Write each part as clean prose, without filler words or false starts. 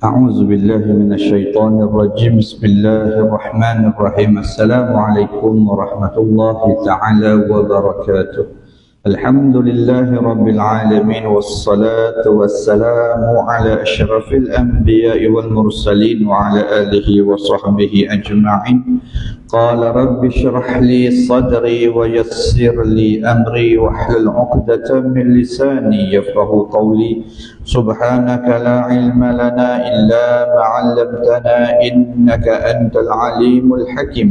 أعوذ بالله من الشيطان الرجيم بسم الله الرحمن الرحيم السلام عليكم ورحمة الله تعالى وبركاته الحمد لله رب العالمين والصلاة والسلام على أشرف الأنبياء والمرسلين وعلى آله وصحبه أجمعين قال رب اشرح لي صدري ويسر لي أمري واحلل عقدة من لساني يفقه قولي سبحانك لا علم لنا إلا ما علمتنا إنك أنت العليم الحكيم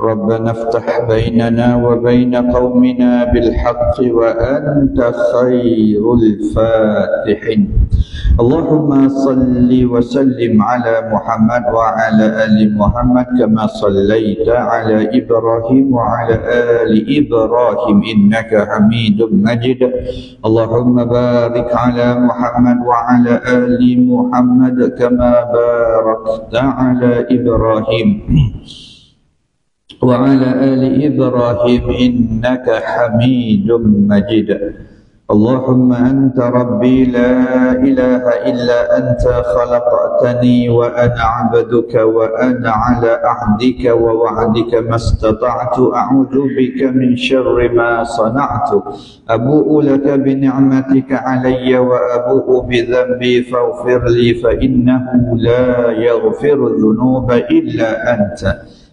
ربنا افتح بيننا وبين قومنا بالحق وأنت خير الفاتحين اللهم صل وسلم على محمد وعلى آل محمد كما صليت على إبراهيم وعلى آل إبراهيم إنك حميد مجيد اللهم بارك على محمد وعلى آل محمد كما باركت على إبراهيم وعلى آل إبراهيم إنك حميد مجيد اللهم أنت ربي لا إله إلا أنت خلقتني وأنا عبدك وأنا على عهدك ووعدك ما استطعت أعوذ بك من شر ما صنعت أبوء لك بنعمتك علي وأبوء بذنبي فاغفر لي فإنه لا يغفر الذنوب إلا أنت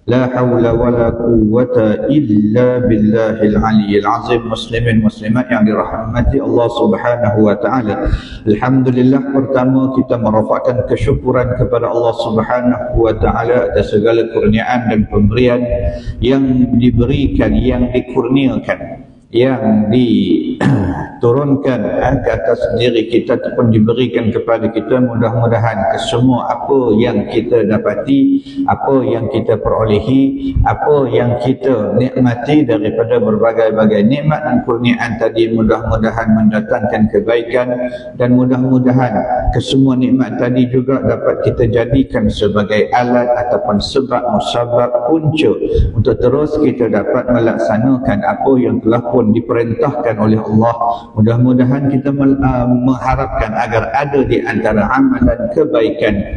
لا حول ولا قوة إلا بالله العلي العظيم muslimin muslimat yang dirahmati Allah Subhanahu wa taala. Alhamdulillah, pertama kita merafakkan kesyukuran kepada Allah Subhanahu wa taala atas segala kurniaan dan pemberian yang diberikan, yang dikurniakan, yang diturunkan ke atas diri kita ataupun diberikan kepada kita. Mudah-mudahan kesemua apa yang kita dapati, apa yang kita perolehi, apa yang kita nikmati daripada berbagai-bagai nikmat dan kurniaan tadi, mudah-mudahan mendatangkan kebaikan, dan mudah-mudahan kesemua nikmat tadi juga dapat kita jadikan sebagai alat ataupun sebab musabab punca untuk terus kita dapat melaksanakan apa yang telah pun diperintahkan oleh Allah. Mudah-mudahan kita mengharapkan agar ada di antara amalan kebaikan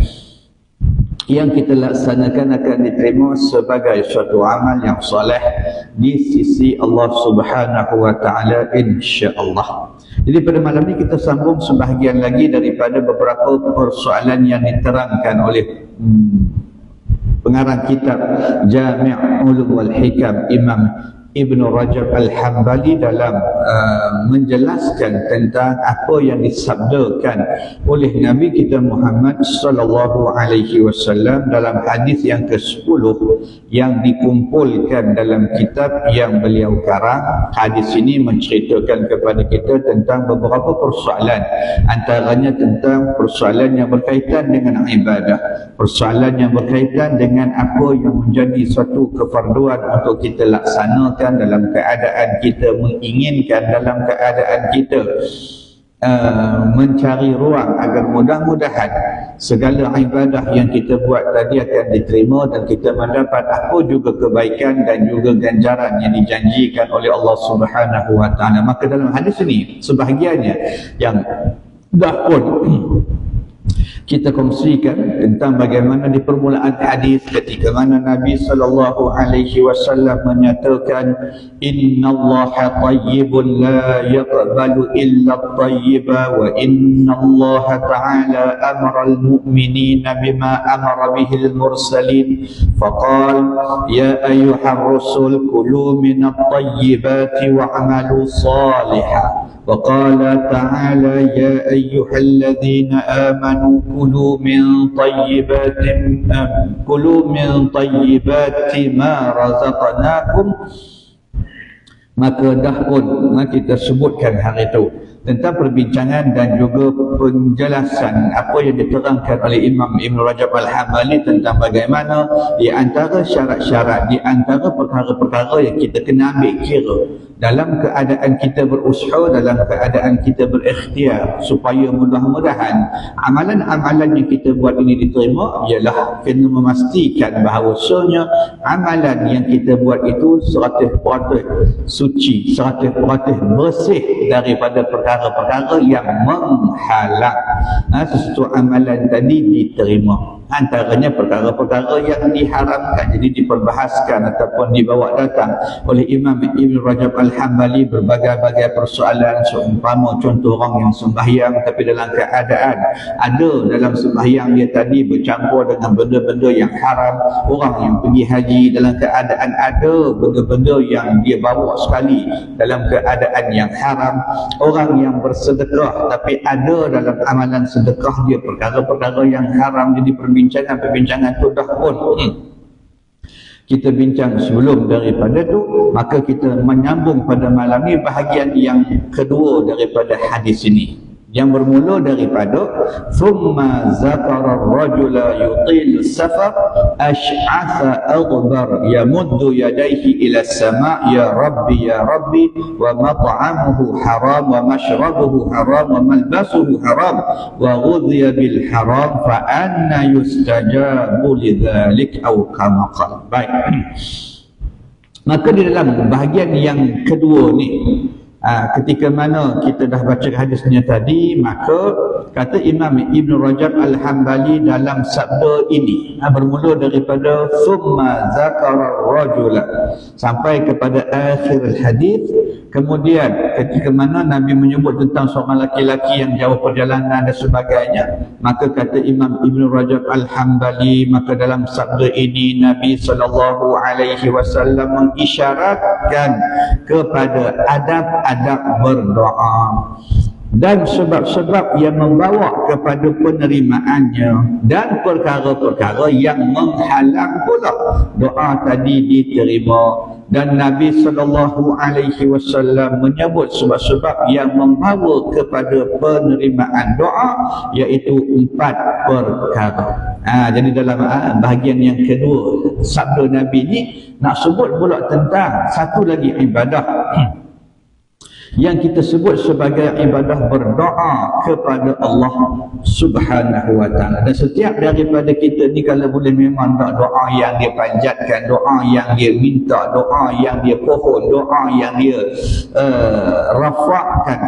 yang kita laksanakan akan diterima sebagai suatu amal yang soleh di sisi Allah Subhanahu wa taala, insya-Allah. Jadi pada malam ini kita sambung sebahagian lagi daripada beberapa persoalan yang diterangkan oleh pengarang kitab Jami' Ulum wal Hikam Imam Ibn Rajab Al-Hambali dalam menjelaskan tentang apa yang disabdakan oleh Nabi kita Muhammad sallallahu alaihi wasallam dalam hadis yang ke-10 yang dikumpulkan dalam kitab yang beliau karang. Hadis ini menceritakan kepada kita tentang beberapa persoalan, antaranya tentang persoalan yang berkaitan dengan ibadah, persoalan yang berkaitan dengan apa yang menjadi suatu kefarduan untuk kita laksanakan dalam keadaan kita menginginkan, dalam keadaan kita mencari ruang agar mudah-mudahan segala ibadah yang kita buat tadi akan diterima dan kita mendapat apa juga kebaikan dan juga ganjaran yang dijanjikan oleh Allah Subhanahu wa taala. Maka dalam hadis ini sebahagiannya yang dah pun kita kongsikan tentang bagaimana di permulaan hadis ketika mana Nabi sallallahu alaihi wasallam menyatakan innallaha tayyibun la yaqbalu illa at-tayyiba wa innallaha ta'ala amara al-mu'minina bima amara bihi al-mursalin faqala ya ayyuhar rusul kulu min at-tayyibati wa'malu salihan وقال تعالى يا أيها الذين آمنوا كلوا من طيبات ما رزقناكم. Maka dah pun kita sebutkan hari itu tentang perbincangan dan juga penjelasan apa yang diterangkan oleh Imam Ibn Rajab Al-Hambali tentang bagaimana di antara syarat-syarat, di antara perkara-perkara yang kita kena ambil kira dalam keadaan kita berusaha, dalam keadaan kita berikhtiar supaya mudah-mudahan amalan-amalan yang kita buat ini diterima, ialah kena memastikan bahawasanya amalan yang kita buat itu 100% suci, 100% bersih daripada perkara perkara-perkara yang menghalang sesuatu amalan tadi diterima. Antaranya perkara-perkara yang diharamkan, jadi diperbahaskan ataupun dibawa datang oleh Imam Ibn Rajab Al-Hambali berbagai-bagai persoalan. Seumpama contoh orang yang sembahyang tapi dalam keadaan ada dalam sembahyang dia tadi bercampur dengan benda-benda yang haram. Orang yang pergi haji dalam keadaan ada benda-benda yang dia bawa sekali dalam keadaan yang haram. Orang yang bersedekah tapi ada dalam amalan sedekah dia perkara-perkara yang haram. Jadi perbincangan tu dah pun kita bincang sebelum daripada tu, maka kita menyambung pada malam ni bahagian yang kedua daripada hadis ini, yang bermula daripada thumma zakara ar-rajula yutil safar ash'atha aghbar yamuddu yadayhi ila as-sama' ya rabbi wa mat'amuhu haram wa mashrabuhu haram wa malbasuhu haram wa ghudhiya bil haram fa anna yustajabu lidzalik aw kama qala. Baik. Maka di dalam bahagian yang kedua ni, ketika mana kita dah baca hadisnya tadi, maka kata Imam Ibn Rajab Al-Hambali dalam sabda ini bermula daripada summa zakara rajula sampai kepada akhir hadis. Kemudian ketika mana Nabi menyebut tentang seorang laki-laki yang jauh perjalanan dan sebagainya, maka kata Imam Ibn Rajab Al-Hambali, maka dalam sabda ini Nabi SAW mengisyaratkan kepada adab berdoa dan sebab-sebab yang membawa kepada penerimaannya dan perkara-perkara yang menghalang pula doa tadi diterima. Dan Nabi SAW menyebut sebab-sebab yang membawa kepada penerimaan doa, iaitu 4 perkara. Jadi dalam bahagian yang kedua sabda Nabi ni nak sebut pula tentang satu lagi ibadah yang kita sebut sebagai ibadah berdoa kepada Allah Subhanahu wa ta'ala. Dan setiap daripada kita ni kalau boleh memang doa yang dia panjatkan, doa yang dia minta, doa yang dia pohon, doa yang dia rafa'kan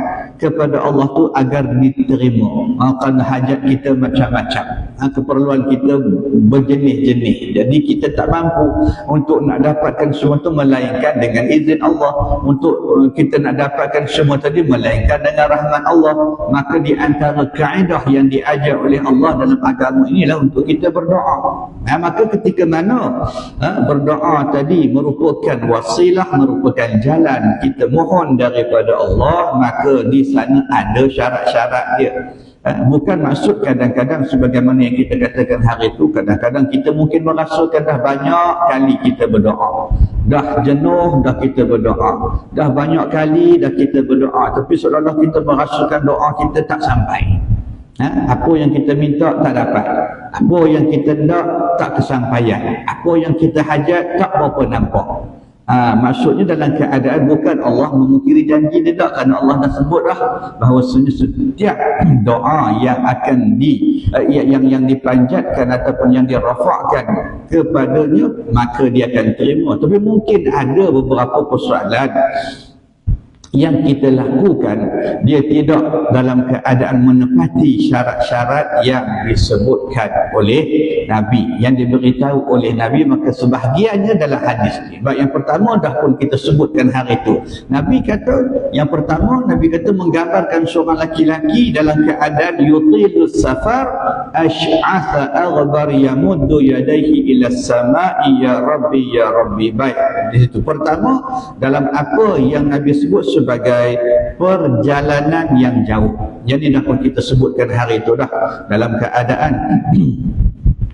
kepada Allah tu agar diterima. Kerana hajat kita macam-macam, keperluan kita berjenis-jenis. Jadi kita tak mampu untuk nak dapatkan semua tu melainkan dengan izin Allah. Untuk kita nak dapatkan semua tadi melainkan dengan rahmat Allah. Maka di antara kaedah yang diajar oleh Allah dalam agama inilah untuk kita berdoa. Maka ketika mana berdoa tadi merupakan wasilah, merupakan jalan kita mohon daripada Allah, maka di sana ada syarat-syarat dia. Bukan maksud kadang-kadang sebagaimana yang kita katakan hari itu, kadang-kadang kita mungkin merasakan dah banyak kali kita berdoa, dah jenuh dah kita berdoa, dah banyak kali dah kita berdoa, tapi seolah-olah kita merasakan doa kita tak sampai. Apa yang kita minta tak dapat, apa yang kita nak tak kesampaian, apa yang kita hajat tak berapa nampak. Maksudnya dalam keadaan bukan Allah memungkiri janji dia tak, kerana Allah dah sebut dah bahawasanya setiap doa yang akan yang dipanjatkan ataupun yang dirafakkan kepadanya maka dia akan terima. Tapi mungkin ada beberapa persoalan yang kita lakukan dia tidak dalam keadaan menepati syarat-syarat yang disebutkan oleh Nabi, yang diberitahu oleh Nabi. Maka sebahagiannya dalam hadis ni, baik yang pertama dah pun kita sebutkan hari itu. Nabi kata, yang pertama Nabi kata menggambarkan seorang laki-laki dalam keadaan yutilu safar ash'atha aghbar yamuddu yadayhi ila as-sama'i ya rabbi. Baik, di situ pertama dalam apa yang Nabi sebut sebagai perjalanan yang jauh. Jadi dah pun kita sebutkan hari itu dah dalam keadaan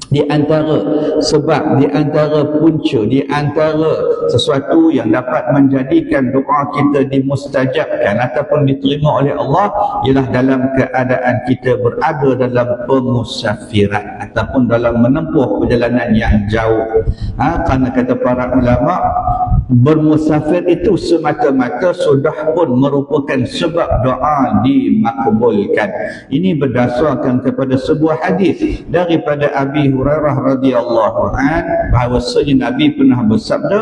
di antara sebab, di antara punca, di antara sesuatu yang dapat menjadikan doa kita dimustajabkan ataupun diterima oleh Allah ialah dalam keadaan kita berada dalam pemusafiran ataupun dalam menempuh perjalanan yang jauh. Kerana kata para ulama, bermusafir itu semata-mata sudah pun merupakan sebab doa dimakbulkan. Ini berdasarkan kepada sebuah hadis daripada Abi Hurairah radhiyallahu an, bahawasanya Nabi pernah bersabda,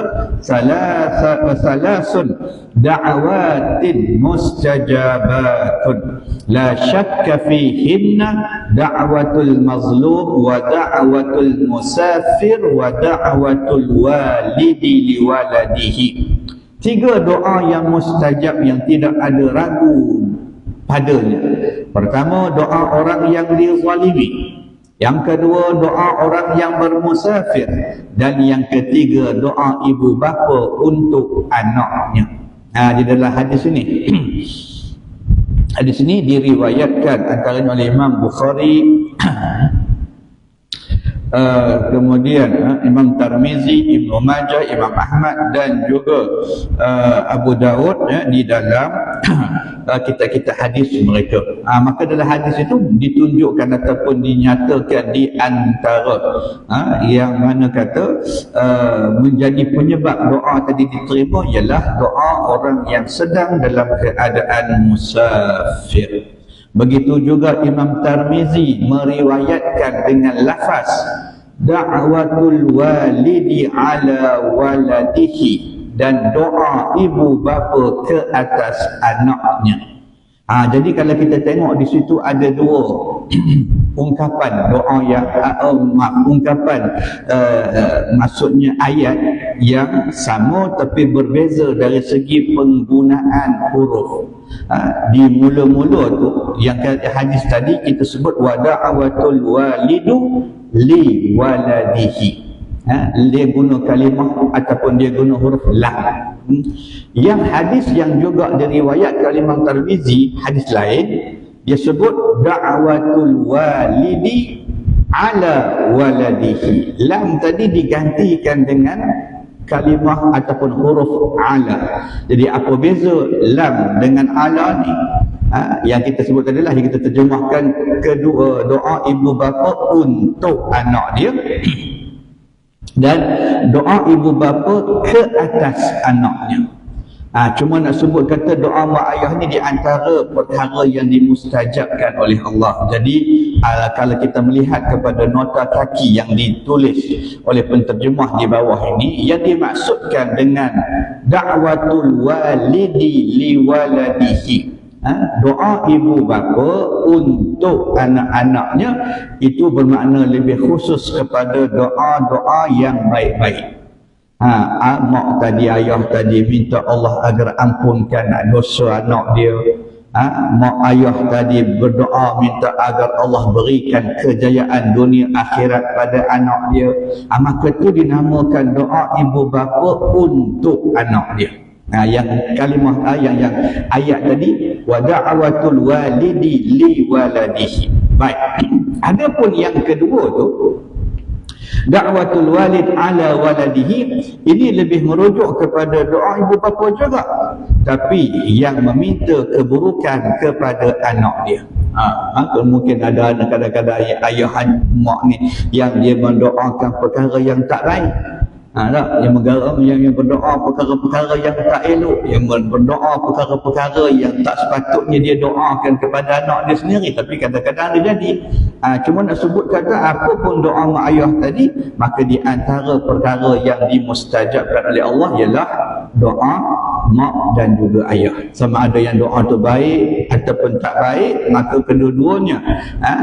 salasun da'awatin mustajabatun la syakka fihinna da'watul mazlum wa da'watul musafir wa da'watul walidi liwaladihi. 3 doa yang mustajab yang tidak ada ragu padanya. Pertama, doa orang yang dizalimi. Yang kedua, doa orang yang bermusafir. Dan yang ketiga, doa ibu bapa untuk anaknya. Di dalam hadis ini hadis ini diriwayatkan antaranya oleh Imam Bukhari, kemudian Imam Tirmizi, Ibnu Majah, Imam Ahmad dan juga Abu Daud di dalam kitab-kitab hadis mereka. Maka dalam hadis itu ditunjukkan ataupun dinyatakan di antara yang mana kata menjadi penyebab doa tadi diterima ialah doa orang yang sedang dalam keadaan musafir. Begitu juga Imam Tirmizi meriwayatkan dengan lafaz da'watul walidi ala waladihi, dan doa ibu bapa ke atas anaknya. Jadi kalau kita tengok di situ ada 2 ungkapan doa yang maksudnya ayat yang sama tapi berbeza dari segi penggunaan huruf. Di mula-mula tu yang hadis tadi kita sebut wa da'watul walidu li waladihi. Dia guna kalimah ataupun dia guna huruf lam. Yang hadis yang juga diriwayatkan oleh Imam Tirmizi, hadis lain dia sebut da'watul walidi ala waladihi. Lam tadi digantikan dengan kalimah ataupun huruf ala. Jadi apa beza lam dengan ala ni? Yang kita sebut adalah yang kita terjemahkan kedua doa ibu bapa untuk anak dia dan doa ibu bapa ke atas anaknya. Cuma nak sebut kata doa mak ayah ni di antara perkara yang dimustajabkan oleh Allah. Jadi kalau kita melihat kepada nota kaki yang ditulis oleh penterjemah di bawah ini, yang dimaksudkan dengan da'watul walidi liwaladihi, doa ibu bapa untuk anak-anaknya, itu bermakna lebih khusus kepada doa-doa yang baik-baik. Mak tadi, ayah tadi minta Allah agar ampunkan dosa anak dia. Mak ayah tadi berdoa minta agar Allah berikan kejayaan dunia akhirat pada anak dia. Maka itu dinamakan doa ibu bapa untuk anak dia. Yang kalimah yang ayat tadi wa da'watul walidi li waladihi. Baik. Adapun yang kedua tu da'watul walid ala waladihi, ini lebih merujuk kepada doa ibu bapa juga, tapi yang meminta keburukan kepada anak dia. Mungkin ada kadang-kadang ayah mak ni yang dia mendoakan perkara yang tak baik. Yang berdoa perkara-perkara yang tak elok, yang berdoa perkara-perkara yang tak sepatutnya dia doakan kepada anak dia sendiri, tapi kadang-kadang dia jadi. Cuma nak sebut kata apa pun doa mak ayah tadi, maka di antara perkara yang dimustajabkan oleh Allah ialah doa mak dan juga ayah. Sama ada yang doa tu baik ataupun tak baik, maka kedua-duanya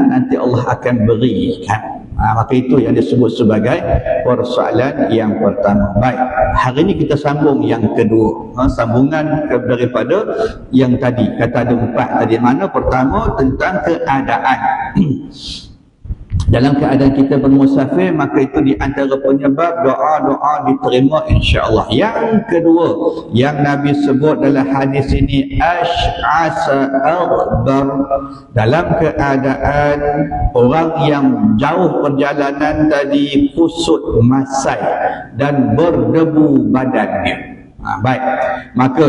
nanti Allah akan berikan. Maka itu yang disebut sebagai persoalan yang pertama. Baik, hari ini kita sambung yang kedua, sambungan daripada yang tadi. Kata ada 4 tadi. Mana pertama tentang keadaan dalam keadaan kita bermusafir, maka itu di antara penyebab doa-doa diterima insya-Allah. Yang kedua yang Nabi sebut dalam hadis ini, asy'asa aghbar, dalam keadaan orang yang jauh perjalanan tadi kusut masai dan berdebu badannya. Baik, maka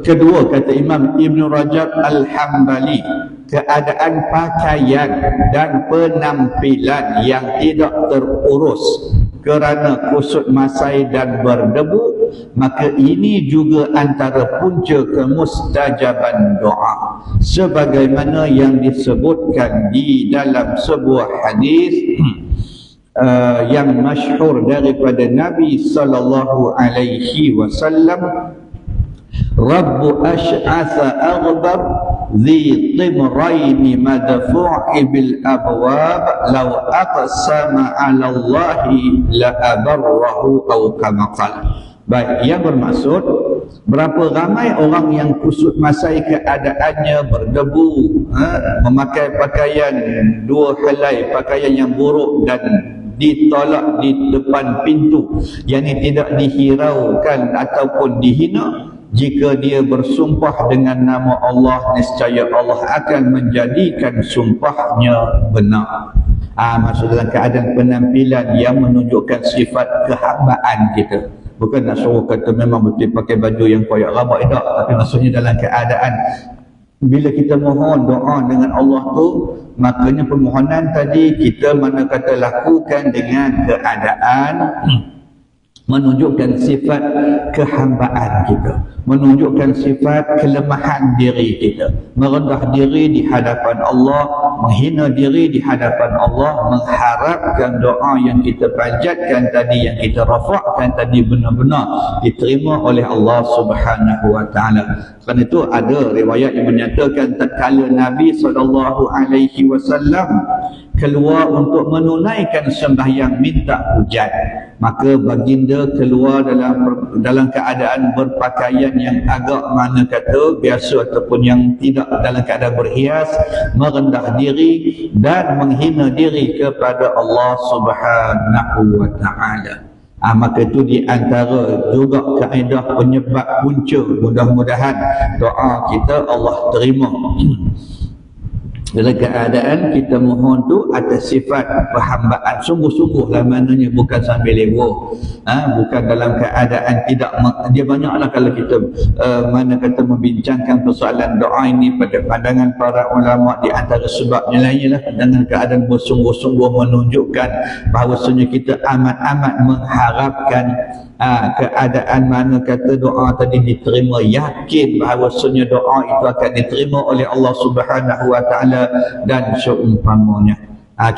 kedua kata Imam Ibn Rajab Al-Hambali, keadaan pakaian dan penampilan yang tidak terurus kerana kusut masai dan berdebu, maka ini juga antara punca kemustajaban doa, sebagaimana yang disebutkan di dalam sebuah hadis yang masyhur daripada Nabi sallallahu alaihi wasallam. Rabbu ash'atha aghbar ذي طمرين مدفوع بالأبواب لو أقسم على الله لأبره أو كما قال. Baik, yang bermaksud berapa ramai orang yang kusut masai keadaannya berdebu, memakai pakaian dua helai, pakaian yang buruk dan ditolak di depan pintu, yang tidak dihiraukan ataupun dihina. Jika dia bersumpah dengan nama Allah, niscaya Allah akan menjadikan sumpahnya benar. Maksud dalam keadaan penampilan yang menunjukkan sifat kehambaan kita. Bukan nak suruh kata memang betul pakai baju yang koyak rabak, tak. Tapi maksudnya dalam keadaan bila kita mohon doa dengan Allah tu, makanya permohonan tadi kita mana kata lakukan dengan keadaan menunjukkan sifat kehambaan kita, menunjukkan sifat kelemahan diri kita, merendah diri di hadapan Allah, menghina diri di hadapan Allah, mengharapkan doa yang kita panjatkan tadi, yang kita rafa'kan tadi benar-benar diterima oleh Allah Subhanahu wa taala. Kerana itu ada riwayat yang menyatakan tatkala Nabi SAW keluar untuk menunaikan sembahyang minta hujan, maka baginda keluar dalam keadaan berpakaian yang agak mana kata biasa ataupun yang tidak dalam keadaan berhias, merendah diri dan menghina diri kepada Allah Subhanahu wa taala. Maka itu di antara juga kaedah penyebab punca, mudah-mudahan doa kita Allah terima. Dalam keadaan kita mohon tu atas sifat perhambaan, sungguh-sungguh lah, maknanya bukan sambil lewo, bukan dalam keadaan tidak. Dia banyaklah kalau kita mana kata membincangkan persoalan doa ini pada pandangan para ulama, di antara sebabnya lainnya lah dengan keadaan bersungguh-sungguh menunjukkan bahawasanya kita amat-amat mengharapkan keadaan mana kata doa tadi diterima, yakin bahawasanya doa itu akan diterima oleh Allah Subhanahu wa taala dan seumpamanya.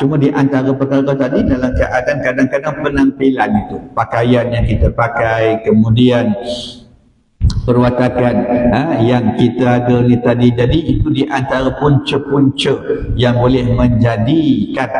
Cuma di antara perkara tadi dalam keadaan kadang-kadang penampilan itu, pakaian yang kita pakai, kemudian perwatakan yang kita ada ni tadi, jadi itu di antara punca-punca yang boleh menjadikan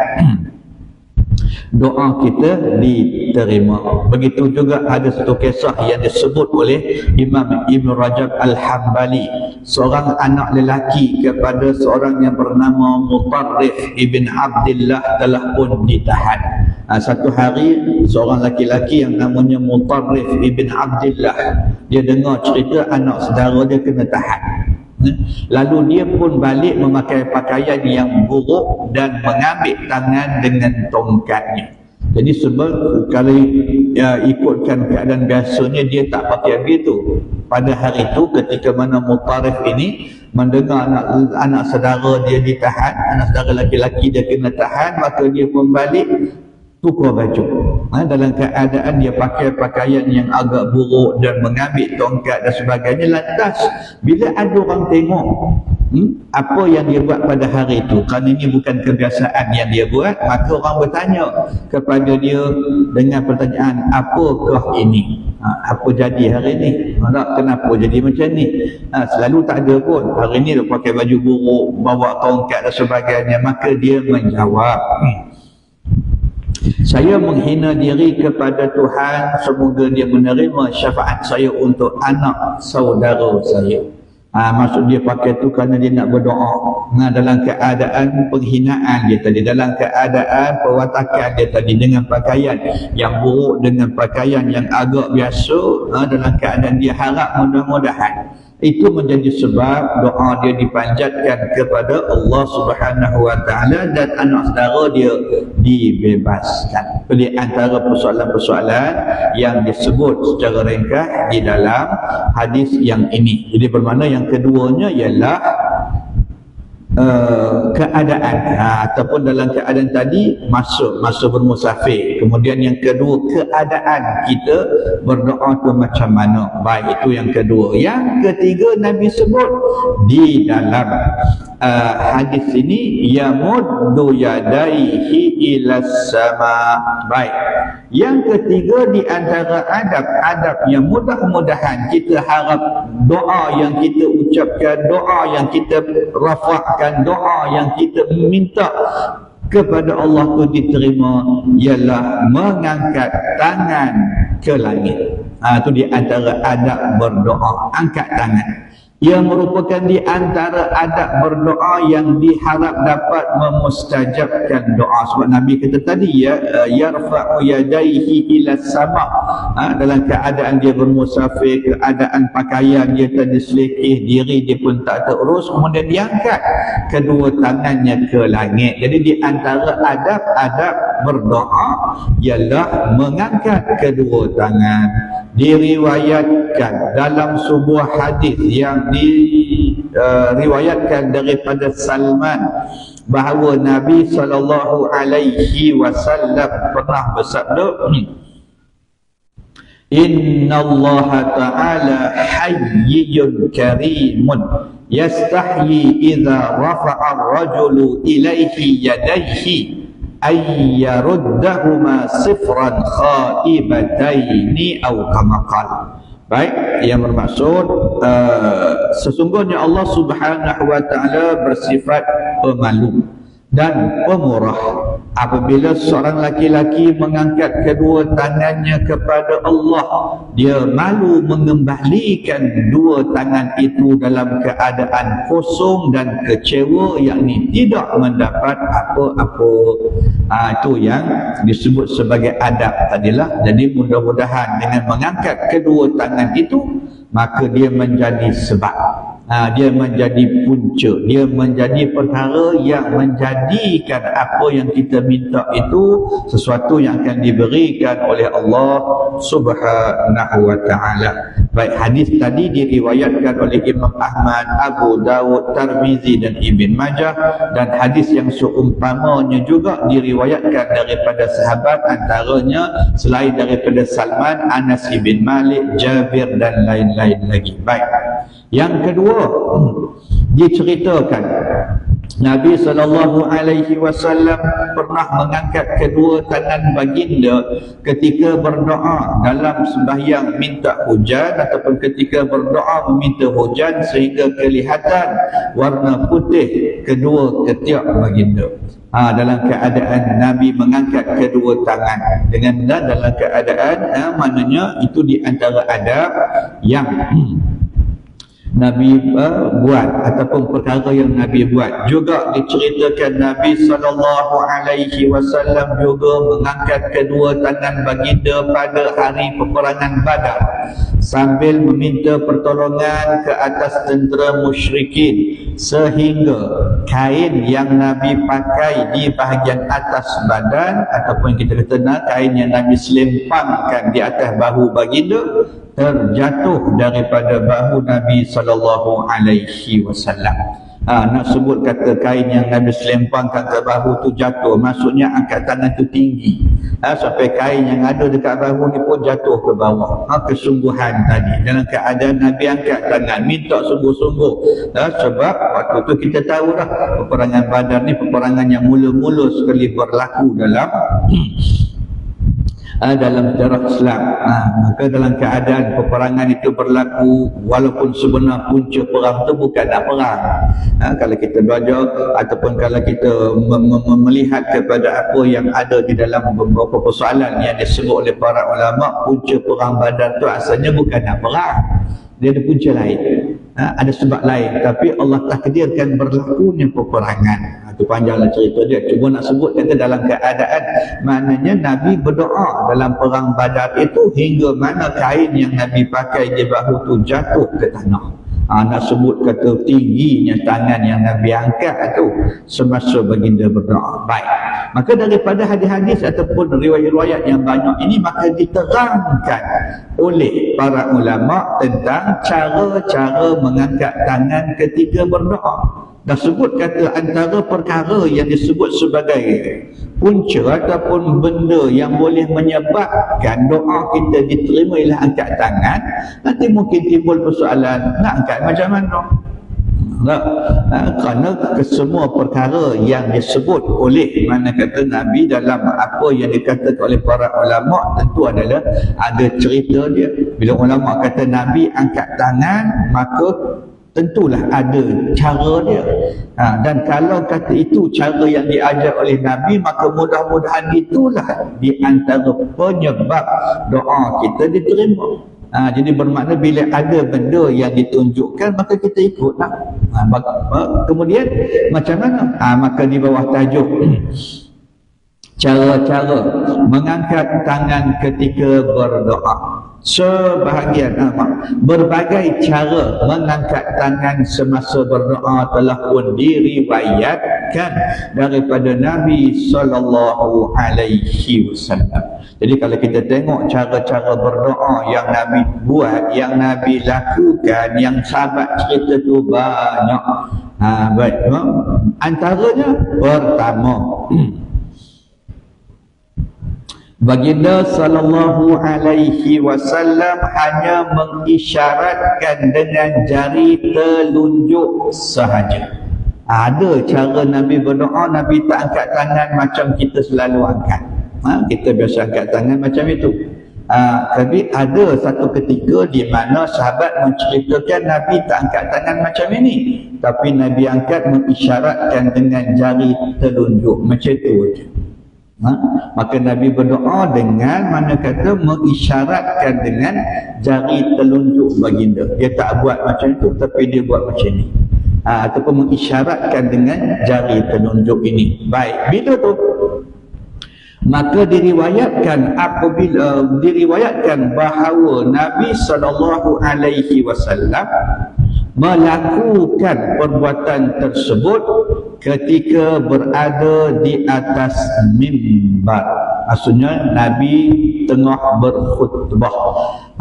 doa kita diterima. Begitu juga ada satu kisah yang disebut oleh Imam Ibn Rajab Al-Hambali, seorang anak lelaki kepada seorang yang bernama Mutarrif Ibn Abdillah telah pun ditahan. Satu hari seorang laki-laki yang namanya Mutarrif Ibn Abdillah, dia dengar cerita anak saudara dia kena tahan. Lalu dia pun balik memakai pakaian yang buruk dan mengambil tangan dengan tongkatnya. Jadi sebab kalau ikutkan keadaan biasanya dia tak pakai begitu. Pada hari itu ketika mana Mutarrif ini mendengar anak saudara dia ditahan, anak saudara laki-laki dia kena tahan, maka dia pun balik tukar baju. Dalam keadaan dia pakai pakaian yang agak buruk dan mengambil tongkat dan sebagainya. Lantas bila ada orang tengok apa yang dia buat pada hari itu, kerana ini bukan kebiasaan yang dia buat, maka orang bertanya kepada dia dengan pertanyaan, apakah ini? Apa jadi hari ini? Kenapa jadi macam ni? Selalu tak ada pun. Hari ini dia pakai baju buruk, bawa tongkat dan sebagainya. Maka dia menjawab, saya menghina diri kepada Tuhan, semoga dia menerima syafaat saya untuk anak saudara saya. Maksud dia pakai tu kerana dia nak berdoa. Dalam keadaan penghinaan dia tadi, dalam keadaan perwatakan dia tadi, dengan pakaian yang buruk, dengan pakaian yang agak biasa, dalam keadaan dia harap mudah-mudahan itu menjadi sebab doa dia dipanjatkan kepada Allah Subhanahu wa taala dan anak saudara dia dibebaskan. Di antara persoalan-persoalan yang disebut secara ringkas di dalam hadis yang ini. Jadi bermakna yang keduanya ialah keadaan, ataupun dalam keadaan tadi masa bermusafir. Kemudian yang kedua, keadaan kita berdoa tu macam mana. Baik, itu yang kedua. Yang ketiga, Nabi sebut di dalam hadis ini, yamuddu yadaihi ilas sama. Baik, yang ketiga di antara adab-adab yang mudah-mudahan kita harap doa yang kita ucapkan, doa yang kita rafa'kan, doa yang kita minta kepada Allah tu diterima, ialah mengangkat tangan ke langit. Itu di antara adab berdoa, angkat tangan. Ia merupakan di antara adab berdoa yang diharap dapat memustajabkan doa. Sebab Nabi kata tadi, yarfa'u yadaihi ila sama. Dalam keadaan dia bermusafir, keadaan pakaian dia tadi selekeh, diri dia pun tak terurus, kemudian diangkat kedua tangannya ke langit. Jadi di antara adab-adab berdoa ialah mengangkat kedua tangan. Diriwayatkan dalam sebuah hadis yang diriwayatkan daripada Salman bahawa Nabi SAW pernah bersabda, Inna Allah Ta'ala hayyun karimun yastahyi idza rafa'a ar-rajulu ilaihi yadayhi ayyaruddahuma sifran khaibataini au kama qala. Baik, yang bermaksud sesungguhnya Allah Subhanahu wa taala bersifat pemalu dan pemurah. Apabila seorang laki-laki mengangkat kedua tangannya kepada Allah, dia malu mengembalikan dua tangan itu dalam keadaan kosong dan kecewa, yakni tidak mendapat apa-apa. Itu yang disebut sebagai adab tadilah. Jadi mudah-mudahan dengan mengangkat kedua tangan itu, maka dia menjadi sebab, dia menjadi punca, dia menjadi perkara yang menjadikan apa yang kita minta itu sesuatu yang akan diberikan oleh Allah Subhanahu wa taala. Baik, hadis tadi diriwayatkan oleh Imam Ahmad, Abu Dawud, Tirmizi dan Ibn Majah, dan hadis yang seumpamanya juga diriwayatkan daripada sahabat, antaranya selain daripada Salman, Anas ibn Malik, Jabir dan lain-lain lagi. Baik, yang kedua diceritakan Nabi SAW pernah mengangkat kedua tangan baginda ketika berdoa dalam sembahyang minta hujan, ataupun ketika berdoa meminta hujan sehingga kelihatan warna putih kedua ketiak baginda. Dalam keadaan Nabi mengangkat kedua tangan dengan dalam keadaan maknanya itu di antara adab yang Nabi buat, ataupun perkara yang Nabi buat. Juga diceritakan Nabi SAW juga mengangkat kedua tangan baginda pada hari peperangan Badar sambil meminta pertolongan ke atas tentera musyrikin, sehingga kain yang Nabi pakai di bahagian atas badan, ataupun kita kata kain yang Nabi selempangkan di atas bahu baginda, terjatuh daripada bahu Nabi SAW. Nak sebut kata kain yang Nabi selempangkan ke bahu tu jatuh, maksudnya angkat tangan tu tinggi, sampai kain yang ada dekat bahu ni pun jatuh ke bawah. Kesungguhan tadi dalam keadaan Nabi angkat tangan minta sungguh-sungguh. Sebab waktu tu kita tahu dah, peperangan Badar ni peperangan yang mula-mula sekali berlaku dalam sejarah Islam. Maka dalam keadaan peperangan itu berlaku, walaupun sebenar punca perang itu bukan nak perang. Kalau kita belajar ataupun kalau kita melihat kepada apa yang ada di dalam beberapa persoalan yang disebut oleh para ulama, punca perang Badar itu asalnya bukan nak perang. Dia ada punca lain. Ada sebab lain, tapi Allah takdirkan berlakunya peperangan. Itu panjanglah cerita dia. Cuma nak sebut kata dalam keadaan maknanya Nabi berdoa dalam perang Badar itu hingga mana kain yang Nabi pakai di bahu tu jatuh ke tanah. Nak sebut kata tingginya tangan yang Nabi angkat itu semasa baginda berdoa. Baik, maka daripada hadis-hadis ataupun riwayat-riwayat yang banyak ini, maka diterangkan oleh para ulama tentang cara-cara mengangkat tangan ketika berdoa. dah sebut kata antara perkara yang disebut sebagai punca ataupun benda yang boleh menyebabkan doa kita diterima ialah angkat tangan. Nanti mungkin timbul persoalan, nak angkat macam mana? Kerana kesemua perkara yang disebut oleh mana kata Nabi dalam apa yang dikatakan oleh para ulama tentu adalah ada cerita dia. Bila ulama kata Nabi angkat tangan, maka tentulah ada cara dia. Dan kalau kata itu cara yang diajar oleh Nabi, maka mudah-mudahan itulah di antara penyebab doa kita diterima. Jadi bermakna bila ada benda yang ditunjukkan, maka kita ikutlah. Kemudian macam mana? Maka di bawah tajuk cara-cara mengangkat tangan ketika berdoa. Sebahagian berbagai cara mengangkat tangan semasa berdoa telah pun diriwayatkan daripada Nabi sallallahu alaihi wasallam. Jadi kalau kita tengok cara-cara berdoa yang Nabi buat, yang Nabi lakukan, yang sahabat cerita tu banyak. Baik, antaranya pertama, Baginda sallallahu alaihi wasallam hanya mengisyaratkan dengan jari telunjuk sahaja. Ada cara Nabi berdoa, Nabi tak angkat tangan macam kita selalu angkat. Kita biasa angkat tangan macam itu. Tapi ada satu ketika di mana sahabat menceritakan Nabi tak angkat tangan macam ini, tapi Nabi angkat mengisyaratkan dengan jari telunjuk macam itu saja. Maka Nabi berdoa dengan mana kata mengisyaratkan dengan jari telunjuk baginda. Dia tak buat macam itu, tapi dia buat macam ni. Ataupun mengisyaratkan dengan jari telunjuk ini. Baik, bila tu? Maka diriwayatkan bahawa Nabi sallallahu alaihi wasallam melakukan perbuatan tersebut ketika berada di atas mimbar. Maksudnya Nabi tengah berkhutbah.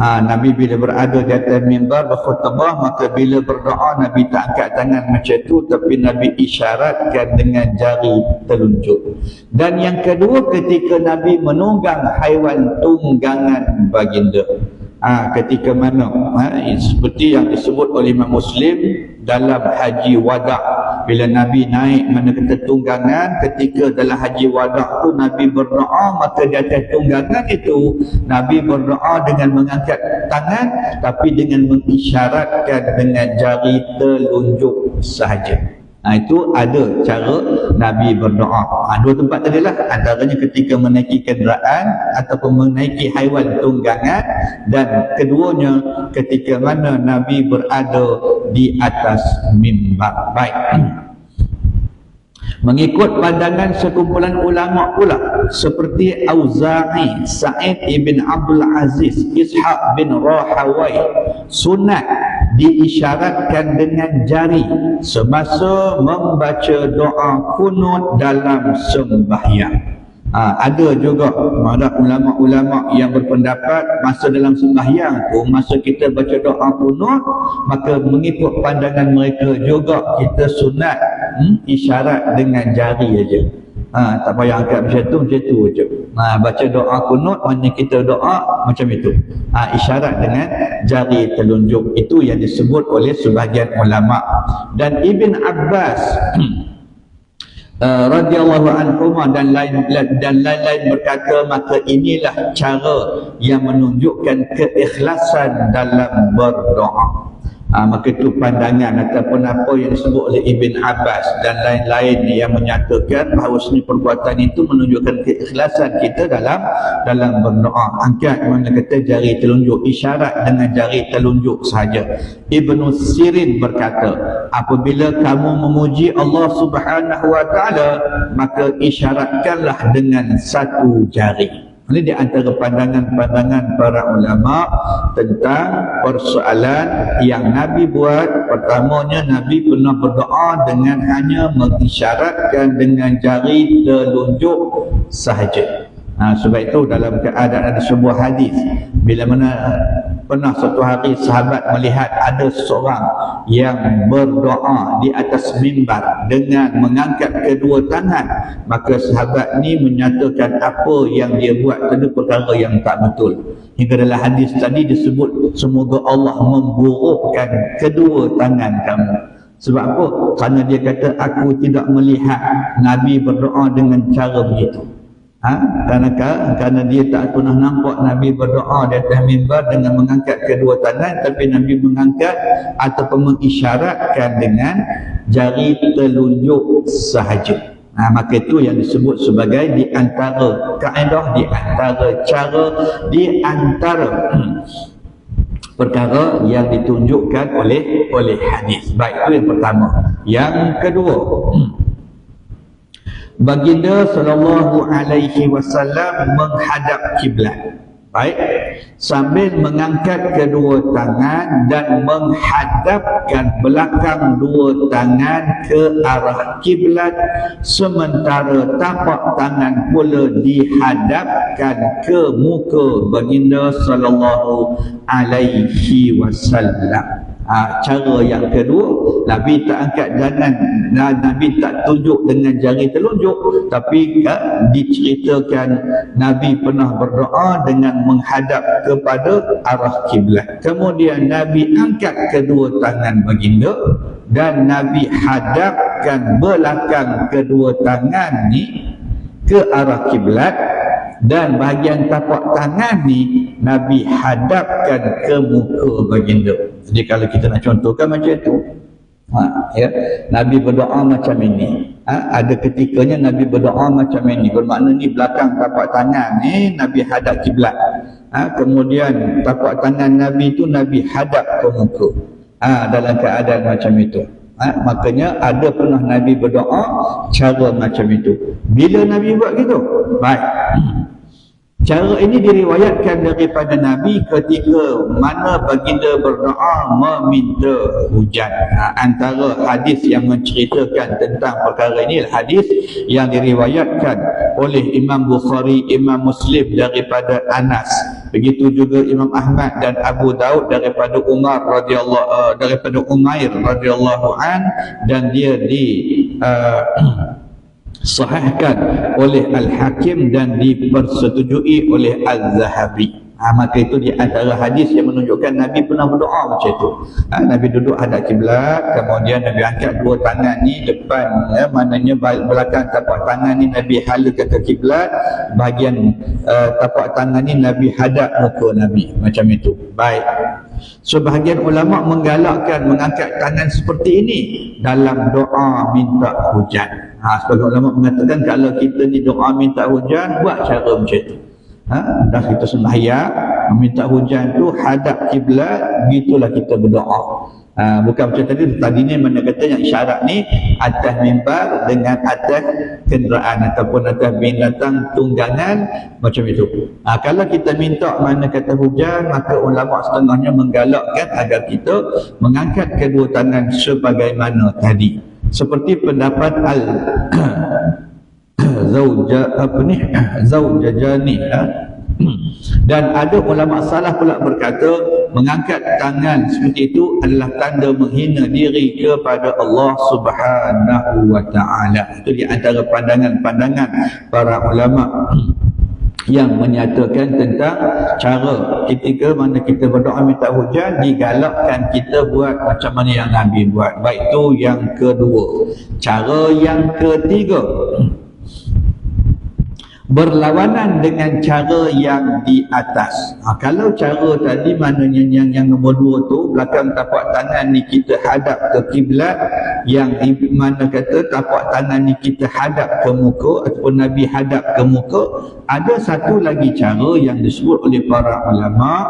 Nabi bila berada di atas mimbar berkhutbah, maka bila berdoa Nabi tak angkat tangan macam tu, tapi Nabi isyaratkan dengan jari telunjuk. Dan yang kedua, ketika Nabi menunggang haiwan tunggangan baginda. Ketika mana seperti yang disebut oleh Imam Muslim dalam haji wada', bila Nabi naik mana kata tunggangan, ketika dalam haji wada' tu Nabi berdoa, maka di atas tunggangan itu Nabi berdoa dengan mengangkat tangan, tapi dengan mengisyaratkan dengan jari telunjuk sahaja. Itu ada cara Nabi berdoa. Dua tempat tadi lah, antaranya ketika menaiki kenderaan ataupun menaiki haiwan tunggangan, dan keduanya ketika mana Nabi berada di atas mimbar. Baik. Mengikut pandangan sekumpulan ulama pula seperti Auza'i, Sa'id ibn Abdul Aziz, Ishaq bin Rahawai, sunat diisyaratkan dengan jari semasa membaca doa kunut dalam sembahyang. Ada juga ulama-ulama yang berpendapat masa dalam sembahyang tu, masa kita baca doa kunut, maka mengikut pandangan mereka juga kita sunat isyarat dengan jari aja. Tak payah angkat macam tu aja. Baca doa kunut, mana kita doa macam itu. Isyarat dengan jari telunjuk. Itu yang disebut oleh sebahagian ulama. Dan Ibn Abbas radhiyallahu anhu dan lain-lain berkata, maka inilah cara yang menunjukkan keikhlasan dalam berdoa. Maka itu pandangan ataupun apa yang disebut oleh Ibn Abbas dan lain-lain yang menyatakan bahawa seni perbuatan itu menunjukkan keikhlasan kita dalam berdoa. Angkat mana kata jari telunjuk, isyarat dengan jari telunjuk sahaja. Ibnu Sirin berkata, apabila kamu memuji Allah Subhanahu wa taala, maka isyaratkanlah dengan satu jari. Ini di antara pandangan-pandangan para ulama tentang persoalan yang Nabi buat. Pertamanya, Nabi pernah berdoa dengan hanya mengisyaratkan dengan jari telunjuk sahaja. Sebab itu dalam keadaan ada sebuah hadis, bila mana pernah suatu hari sahabat melihat ada seseorang yang berdoa di atas mimbar dengan mengangkat kedua tangan, maka sahabat ni menyatakan apa yang dia buat itu perkara yang tak betul. Hingga dalam hadis tadi disebut, semoga Allah memburukkan kedua tangan kamu. Sebab apa? Kerana dia kata, aku tidak melihat Nabi berdoa dengan cara begitu. Kerana dia tak pernah nampak Nabi berdoa di atas mimbar dengan mengangkat kedua tangan, tapi Nabi mengangkat ataupun mengisyaratkan dengan jari telunjuk sahaja. Maka itu yang disebut sebagai di antara kaedah, di antara cara, di antara perkara yang ditunjukkan oleh hadis. Baik, itu yang pertama. Yang kedua, baginda sallallahu alaihi wasallam menghadap kiblat. Baik, sambil mengangkat kedua tangan dan menghadapkan belakang dua tangan ke arah kiblat, sementara tapak tangan pula dihadapkan ke muka baginda sallallahu alaihi wasallam. Cara yang kedua, Nabi tak angkat tangan, Nabi tak tunjuk dengan jari telunjuk, tapi diceritakan Nabi pernah berdoa dengan menghadap kepada arah kiblat. Kemudian Nabi angkat kedua tangan baginda dan Nabi hadapkan belakang kedua tangan ni ke arah kiblat, dan bahagian tapak tangan ni Nabi hadapkan ke muka baginda. Jadi kalau kita nak contohkan macam tu, Nabi berdoa macam ini, ada ketikanya Nabi berdoa macam ini, bermakna ni belakang tapak tangan ni Nabi hadap kiblat, kemudian tapak tangan Nabi tu Nabi hadap ke muka, dalam keadaan macam itu. Makanya ada pernah Nabi berdoa cara macam itu. Bila Nabi buat gitu? Baik. Cara ini diriwayatkan daripada Nabi ketika mana baginda berdoa meminta hujan. Antara hadis yang menceritakan tentang perkara ini hadis yang diriwayatkan oleh Imam Bukhari, Imam Muslim daripada Anas. Begitu juga Imam Ahmad dan Abu Daud daripada Umair radhiyallahu an, dan dia sahihkan oleh Al-Hakim dan dipersetujui oleh Al-Zahabi. Maka itu di antara hadis yang menunjukkan Nabi pernah berdoa macam itu. Nabi duduk hadap kiblat, kemudian Nabi angkat dua tangan ni depan, maknanya belakang tapak tangan ni Nabi halakan ke kiblat, bahagian tapak tangan ni Nabi hadap muka Nabi, macam itu. Baik. Sebahagian ulama menggalakkan mengangkat tangan seperti ini dalam doa minta hujan. Sebagai ulama mengatakan kalau kita ni doa minta hujan, buat cara macam itu. Dah kita sembahyang minta hujan tu hadap kiblat, begitulah kita berdoa. Bukan macam tadi ni mana kata yang isyarat ni atas mimbar dengan atas kenderaan ataupun atas binatang tunggangan, macam itu. Kalau kita minta mana kata hujan, maka ulama setengahnya menggalakkan agar kita mengangkat kedua tangan sebagaimana tadi, seperti pendapat Zaujajani. Dan ada ulama salah pula berkata mengangkat tangan seperti itu adalah tanda menghina diri kepada Allah Subhanahu wa taala. Itu di antara pandangan-pandangan para ulama yang menyatakan tentang cara ketika mana kita berdoa minta hujan, digalakkan kita buat macam mana yang Nabi buat. Baik, itu yang kedua. Cara yang ketiga, berlawanan dengan cara yang di atas. Kalau cara tadi maknanya yang nombor dua tu, belakang tapak tangan ni kita hadap ke kiblat, yang mana kata tapak tangan ni kita hadap ke muka ataupun Nabi hadap ke muka. Ada satu lagi cara yang disebut oleh para ulama,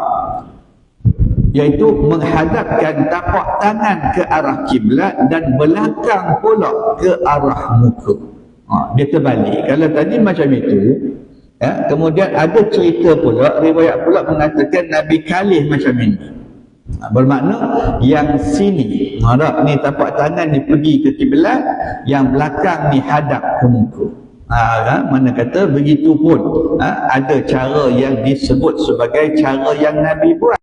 iaitu menghadapkan tapak tangan ke arah kiblat dan belakang pula ke arah muka. Dia terbalik. Kalau tadi macam itu, kemudian ada cerita pula, riwayat pula mengatakan Nabi kalih macam ini. Bermakna yang sini, ni tapak tangan ni pergi ke kiblat, yang belakang ni hadap ke muka. Mana kata begitu pun ada cara yang disebut sebagai cara yang Nabi buat.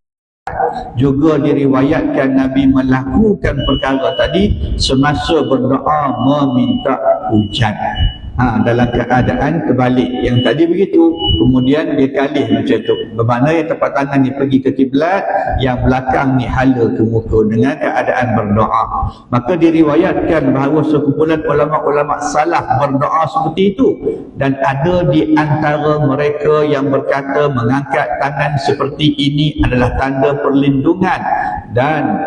Juga diriwayatkan Nabi melakukan perkara tadi semasa berdoa meminta hujan. Dalam keadaan terbalik. Yang tadi begitu, kemudian dia kalih macam tu. Bermakna yang tepat tangan ni pergi ke kiblat, yang belakang ni hala ke muka dengan keadaan berdoa. Maka diriwayatkan bahawa sekumpulan ulama-ulama salaf berdoa seperti itu. Dan ada di antara mereka yang berkata mengangkat tangan seperti ini adalah tanda perlindungan dan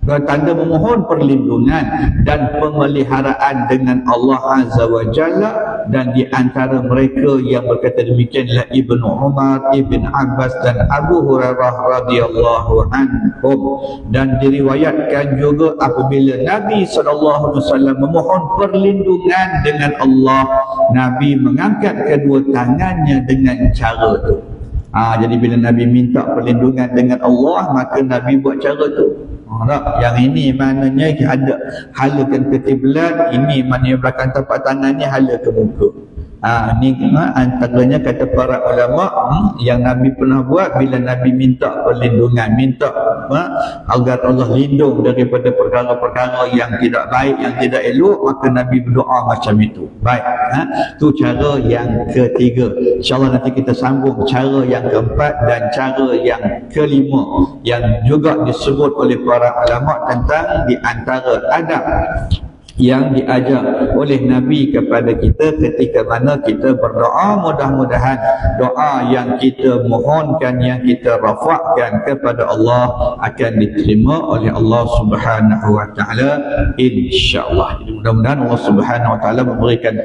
tanda memohon perlindungan dan pemeliharaan dengan Allah Azza wa Jalla. Dan di antara mereka yang berkata demikian adalah Ibnu Umar, Ibn Abbas dan Abu Hurairah radhiyallahu anhum. Dan diriwayatkan juga apabila Nabi SAW memohon perlindungan dengan Allah, Nabi mengangkat kedua tangannya dengan cara itu. Jadi bila Nabi minta perlindungan dengan Allah, maka Nabi buat cara tu. Yang ini maknanya ada halakan ke kiblat, ini maknanya belakang tapak tangannya hala ke muka. Ni antaranya kata para ulama yang Nabi pernah buat bila Nabi minta perlindungan, minta agar Allah lindung daripada perkara-perkara yang tidak baik, yang tidak elok, maka Nabi berdoa macam itu. Baik, tu cara yang ketiga. InsyaAllah nanti kita sambung cara yang keempat dan cara yang kelima yang juga disebut oleh para ulama tentang di antara adab yang diajar oleh Nabi kepada kita ketika mana kita berdoa. Mudah-mudahan doa yang kita mohonkan, yang kita rafakkan kepada Allah akan diterima oleh Allah Subhanahu wa taala, insya-Allah. Mudah-mudahan Allah Subhanahu wa taala memberikan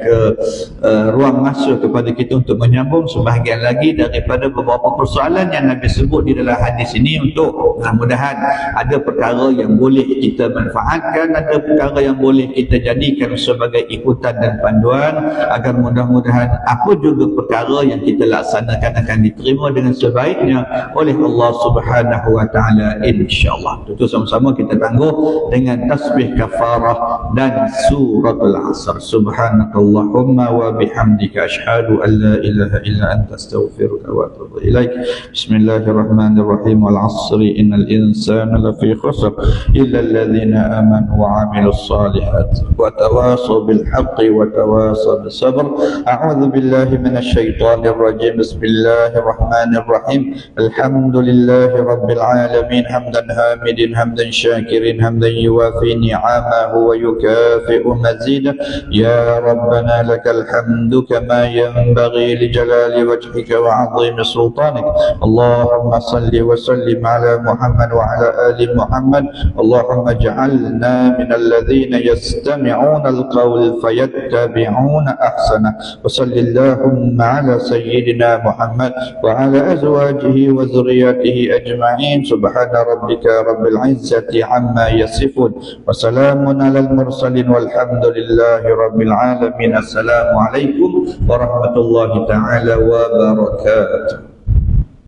ruang masa kepada kita untuk menyambung sebahagian lagi daripada beberapa persoalan yang Nabi sebut di dalam hadis ini, untuk mudah-mudahan ada perkara yang boleh kita manfaatkan, ada perkara yang boleh kita jadikan sebagai ikutan dan panduan, agar mudah-mudahan apa juga perkara yang kita laksanakan akan diterima dengan sebaiknya oleh Allah Subhanahu wa taala, insya-Allah. Itu sama-sama kita tangguh dengan tasbih kafarah dan suratul asr. Subhanakallahumma wa bihamdika asyhadu an la ilaha illa anta astaghfiruka wa atubu ilaik. Bismillahirrahmanirrahim. Wal 'asri innal insana lafi khusr illa alladhina amanu wa 'amilus shalihat وتواصوا بالحق وتواصوا بالصبر. أعوذ بالله من الشيطان الرجيم. بسم الله الرحمن الرحيم. الحمد لله رب العالمين حمدا حامد حمدا شاكر حمدا يوافي نعمه ويكافئ مزيدا. يا ربنا لك الحمد كما ينبغي لجلال وجهك وعظيم سلطانك. اللهم صل وسلم على محمد وعلى آل محمد. اللهم اجعلنا من الذين يستمعون القول فيتبعون أحسنه. وصل اللهم على سيدنا محمد وعلى أزواجه وذرياته أجمعين. سبحان ربك رب العزة عما يصفون وسلام على المرسلين والحمد لله رب العالمين. السلام عليكم ورحمة الله تعالى وبركاته.